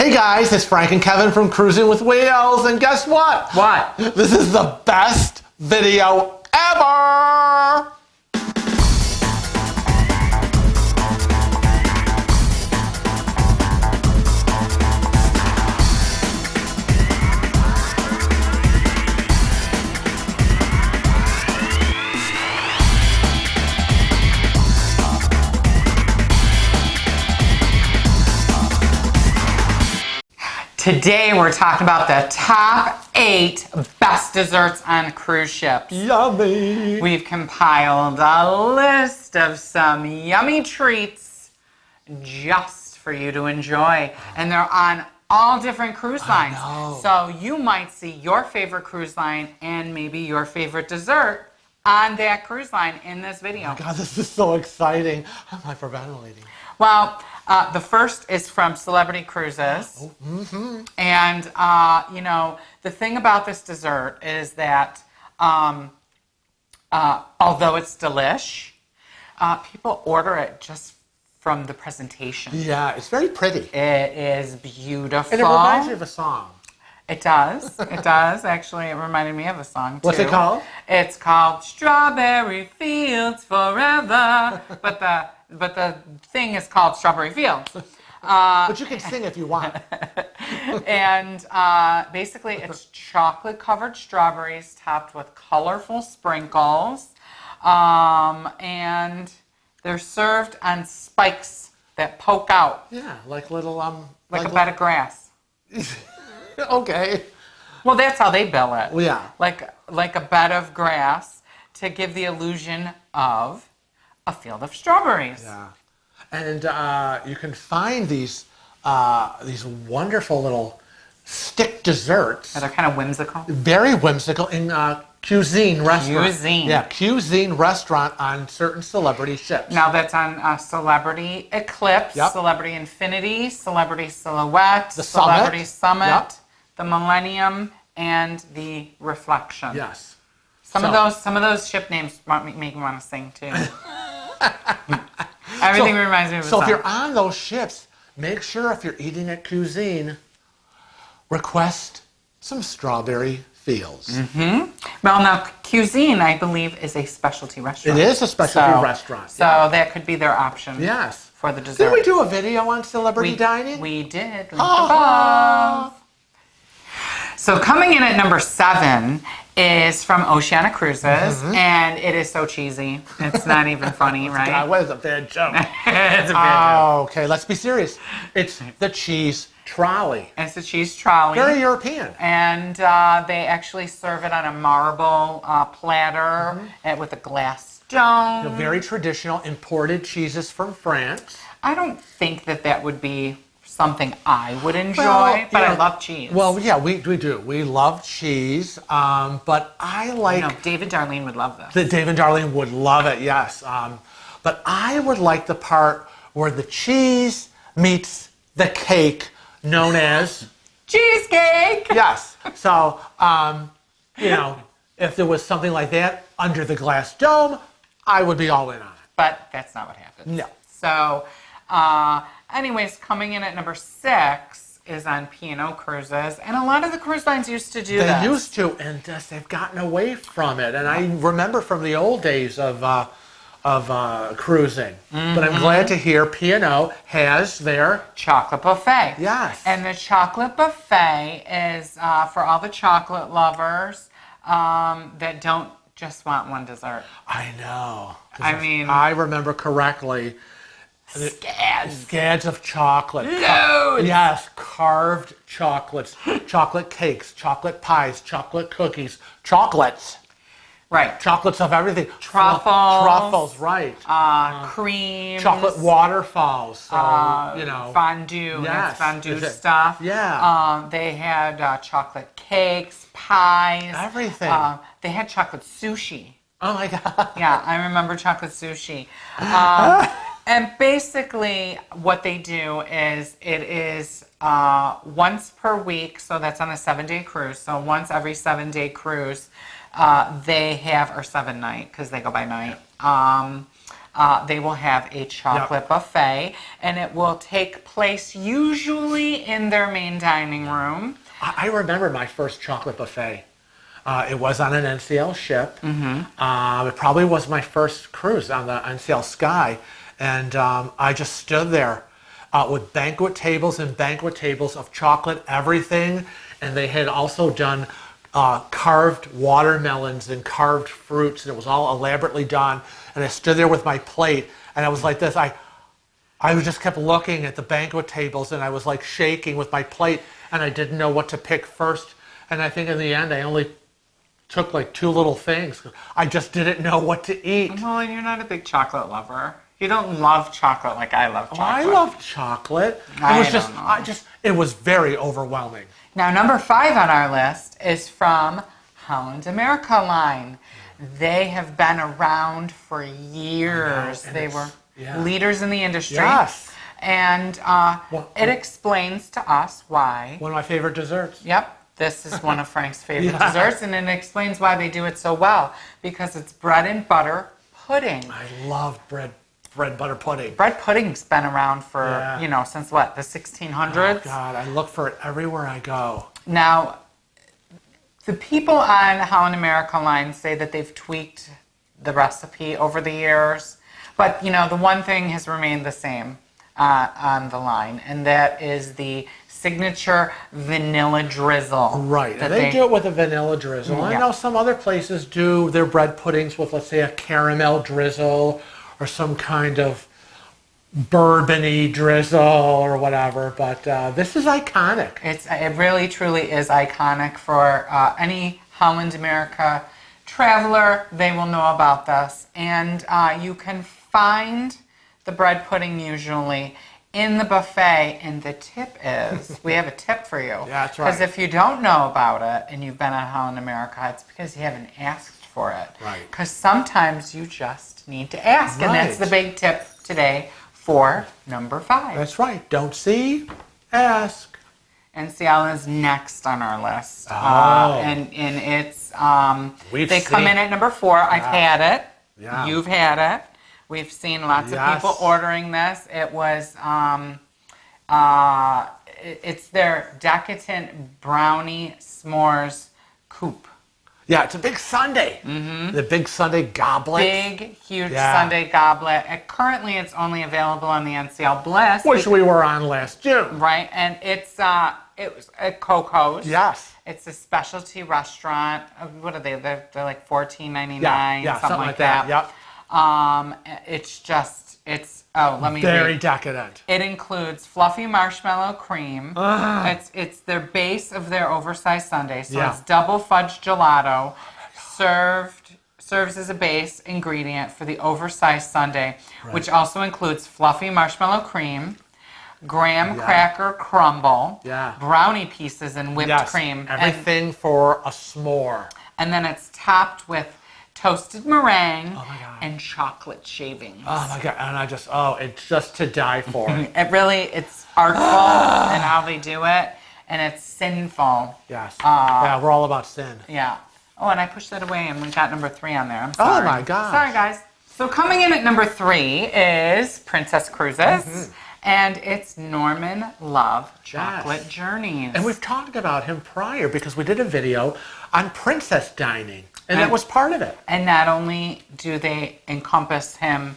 Hey guys, it's Frank and Kevin from Cruising with Wheels, and guess what? What? This is the best video ever! Today we're talking about the top 8 best desserts on cruise ships. Yummy! We've compiled a list of some yummy treats just for you to enjoy. And they're on all different cruise lines. So you might see your favorite cruise line and maybe your favorite dessert on that cruise line in this video. Oh my God, this is so exciting. I'm hyperventilating. Well, the first is from Celebrity Cruises. And, you know, the thing about this dessert is that although it's delish, people order it just from the presentation. Yeah, it's very pretty. It is beautiful. And it reminds me of a song. It does. It does. Actually, it reminded me of a song, too. What's it called? It's called Strawberry Fields Forever. But the thing is called Strawberry Fields. But you can sing if you want. And basically, it's chocolate-covered strawberries topped with colorful sprinkles. And they're served on spikes that poke out. Yeah, like little... like a bed of grass. Okay. Well, that's how they bill it. Well, yeah. Like a bed of grass to give the illusion of a field of strawberries. Yeah. And you can find these wonderful little stick desserts. They're kind of whimsical. Very whimsical in cuisine restaurant. Cuisine. Yeah, cuisine restaurant on certain celebrity ships. Now that's on Celebrity Eclipse, Yep. Celebrity Infinity, Celebrity Silhouette, The Summit. Celebrity Summit, Yep. the Millennium, and the Reflection. Yes. Some of those ship names make me want to sing too. Everything reminds me of a song. So if you're on those ships, make sure if you're eating at cuisine, request some strawberry fields. Well, now cuisine, I believe, is a specialty restaurant. It is a specialty restaurant. So that could be their option. Yes. For the dessert. Did we do a video on celebrity dining? We did. Link above. So coming in at number 7 is from Oceania Cruises, and it is so cheesy. It's not even funny, right? God, what is a bad joke? It's a bad joke. Okay, let's be serious. It's the cheese trolley. It's a cheese trolley. Very European. And they actually serve it on a marble platter with a glass dome. Very traditional imported cheeses from France. I don't think that would be something I would enjoy, Well, but yeah. I love cheese. Well, yeah, we do. We love cheese, but I like... No, David Darlene would love this. The Dave and Darlene would love it, yes. But I would like the part where the cheese meets the cake known as... Cheesecake! Yes. So, you know, if there was something like that under the glass dome, I would be all in on it. But that's not what happened. No. So, anyways, coming in at number 6 is on P&O Cruises, and a lot of the cruise lines used to do this. They used to, and just, they've gotten away from it. And I remember from the old days of cruising. But I'm glad to hear P&O has their... Chocolate buffet. Yes. And the chocolate buffet is for all the chocolate lovers that don't just want one dessert. I know. I mean... I remember correctly... Scads of chocolate. Loads. Yes, carved chocolates, chocolate cakes, chocolate pies, chocolate cookies, chocolates. Right. Chocolates of everything. Truffles. Truffles, right. Creams. Chocolate waterfalls. So, you know. Fondue. Yes. That's fondue stuff. Yeah. They had chocolate cakes, pies. Everything. They had chocolate sushi. Oh my God. Yeah, I remember chocolate sushi. And basically what they do is it is once per week, so that's on a 7-day cruise. So once every 7-day cruise, they have, or 7-night, because they go by night. they will have a chocolate buffet, and it will take place usually in their main dining room. I remember my first chocolate buffet. It was on an NCL ship. It probably was my first cruise on the NCL Sky. And I just stood there with banquet tables and banquet tables of chocolate, everything. And they had also done carved watermelons and carved fruits. And it was all elaborately done. And I stood there with my plate. And I was like this. I just kept looking at the banquet tables. And I was like shaking with my plate. And I didn't know what to pick first. And I think in the end, I only took like 2 little things. I just didn't know what to eat. Well, you're not a big chocolate lover. You don't love chocolate like I love chocolate. I love chocolate. It was very overwhelming. Now, number 5 on our list is from Holland America line. They have been around for years. They were leaders in the industry. Yes. And it explains to us why. One of my favorite desserts. Yep. This is one of Frank's favorite desserts, and it explains why they do it so well. Because it's bread and butter pudding. I love bread butter pudding. Bread pudding's been around for, since what, the 1600s? Oh, God, I look for it everywhere I go. Now, the people on Holland America line say that they've tweaked the recipe over the years. But, the one thing has remained the same on the line, and that is the signature vanilla drizzle. Right, and they do it with a vanilla drizzle. Yeah. I know some other places do their bread puddings with, let's say, a caramel drizzle or some kind of bourbon-y drizzle or whatever, but this is iconic. It really, truly is iconic for any Holland America traveler. They will know about this. And you can find the bread pudding usually in the buffet, and the tip is, we have a tip for you. Yeah, that's right. Because if you don't know about it and you've been on Holland America, it's because you haven't asked for it. Right. Because sometimes you just need to ask, and that's the big tip today for number 5. That's right. Don't see, ask. NCL is next on our list. Oh. And it's, They come in at number 4. I've had it. Yeah. You've had it. We've seen lots of people ordering this. It was, it's their Decadent Brownie S'mores Coupe. Yeah, it's a big sundae. Mm-hmm. The big sundae goblet. Big, huge sundae goblet. Currently, it's only available on the NCL Bliss. Which we were on last June. Right, and it was at Coco's. Yes. It's a specialty restaurant. What are they? They're like $14.99, something like that. Yep. Let me Very read. decadent. It includes fluffy marshmallow cream. It's their base of their oversized sundae. So it's double fudge gelato, serves as a base ingredient for the oversized sundae, which also includes fluffy marshmallow cream, graham cracker crumble, brownie pieces, and whipped cream. Everything for a s'more. And then it's topped with toasted meringue and chocolate shavings. Oh my God, and it's just to die for. It's artful in how they do it, and it's sinful. Yes. We're all about sin. Yeah. Oh, and I pushed that away, and we got number 3 on there. I'm sorry. Oh my God. Sorry, guys. So coming in at number 3 is Princess Cruises, and it's Norman Love Chocolate Journeys. And we've talked about him prior because we did a video on princess dining. And that was part of it. And not only do they encompass him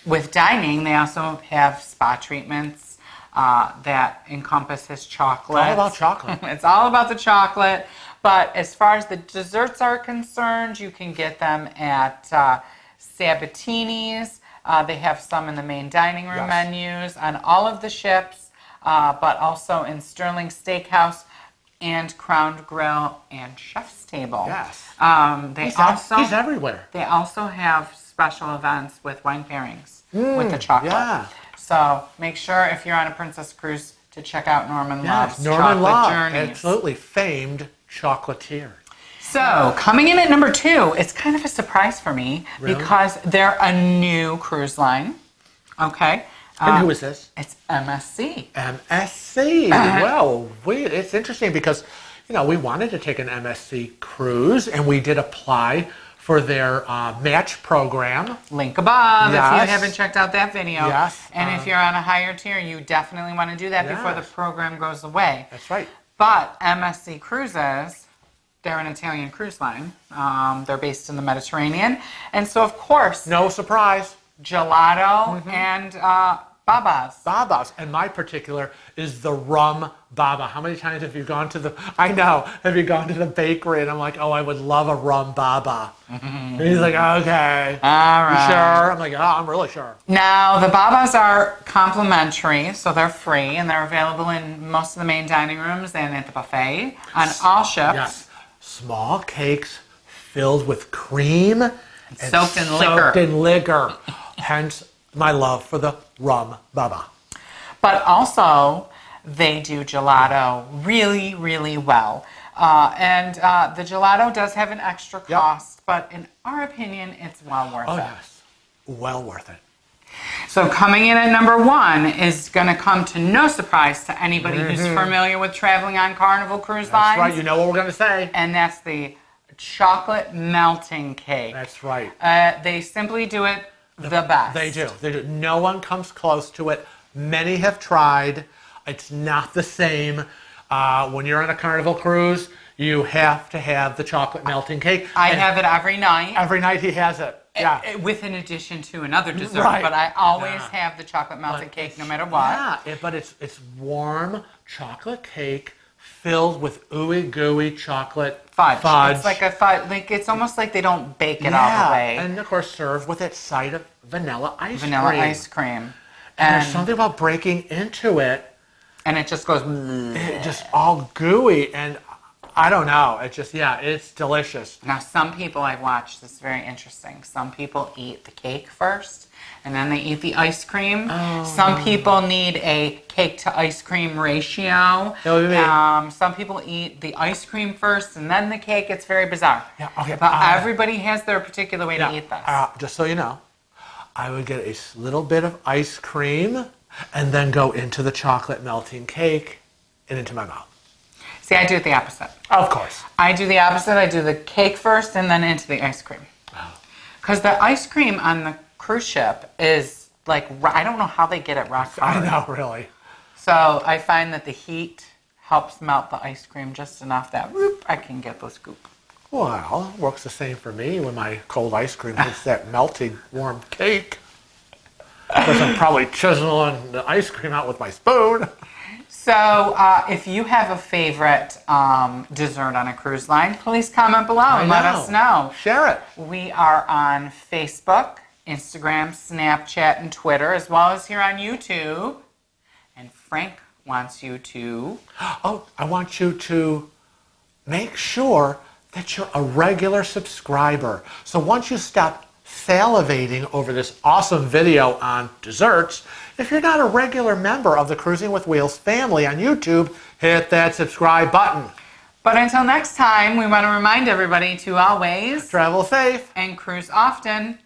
with dining, they also have spa treatments that encompass his chocolate. It's all about chocolate. It's all about the chocolate. But as far as the desserts are concerned, you can get them at Sabatini's. They have some in the main dining room menus on all of the ships, but also in Sterling Steakhouse and Crown Grill and Chef's Table. Yes. He's everywhere. They also have special events with wine pairings with the chocolate. Yeah. So make sure if you're on a Princess Cruise to check out Norman Love's Chocolate Journeys. Absolutely famed chocolatier. So coming in at number 2, it's kind of a surprise for me because they're a new cruise line. Okay. And who is this? It's MSC. MSC. Well, it's interesting because, we wanted to take an MSC cruise, and we did apply for their match program. Link above if you Yes. haven't checked out that video. Yes. And if you're on a higher tier, you definitely want to do that before the Yes. program goes away. That's right. But MSC Cruises, they're an Italian cruise line. They're based in the Mediterranean. And so, of course, No surprise. gelato and babas. Babas, and my particular is the rum baba. How many times have you gone to the, I know, have you gone to the bakery and I'm like, oh, I would love a rum baba. And he's like, okay. All right. You sure? I'm like, oh, I'm really sure. Now, the babas are complimentary, so they're free, and they're available in most of the main dining rooms and at the buffet on all ships. Yes. Small cakes filled with cream and Soaked in liquor. soaked in liquor. Hence my love for the rum baba. But also, they do gelato really, really well. And the gelato does have an extra cost, but in our opinion, it's well worth Oh, it. yes. Well worth it. So coming in at number 1 is going to come to no surprise to anybody who's familiar with traveling on Carnival cruise lines. That's right. You know what we're going to say. And that's the chocolate melting cake. That's right. They simply do it the best. They do. They do. No one comes close to it. Many have tried. It's not the same. When you're on a Carnival cruise, you have to have the chocolate melting cake. I have it every night. Every night he has it. Yeah. With an addition to another dessert, Right. but I always Yeah. have the chocolate melted cake no matter what. Yeah, but it's warm chocolate cake filled with ooey gooey chocolate Fudge. It's like a fudge. Like it's almost like they don't bake it all the way. And of course served with that side of vanilla ice Vanilla cream. ice cream. And there's something about breaking into it. And it just goes. It just all gooey, and I don't know. It's just, yeah, it's delicious. Now, some people I've watched, this is very interesting. Some people eat the cake first, and then they eat the ice cream. Oh. Some people need a cake to ice cream ratio. That would be me. Some people eat the ice cream first and then the cake. It's very bizarre. Yeah, okay, But everybody has their particular way to eat this. Just so you know, I would get a little bit of ice cream and then go into the chocolate melting cake and into my mouth. See, I do it the opposite. Of course. I do the opposite. I do the cake first and then into the ice cream. Because the ice cream on the cruise ship is like, I don't know how they get it rock hard. I know, really. So I find that the heat helps melt the ice cream just enough that whoop, I can get the scoop. Well, it works the same for me when my cold ice cream hits that melting warm cake. Because I'm probably chiseling the ice cream out with my spoon. So if you have a favorite dessert on a cruise line, please comment below and let us know. Share it. We are on Facebook, Instagram, Snapchat, and Twitter, as well as here on YouTube. And Frank wants you to... Oh, I want you to make sure that you're a regular subscriber. So once you stop salivating over this awesome video on desserts, if you're not a regular member of the Cruising with Wheels family on YouTube, hit that subscribe button. But until next time, we want to remind everybody to always Travel safe. and cruise often.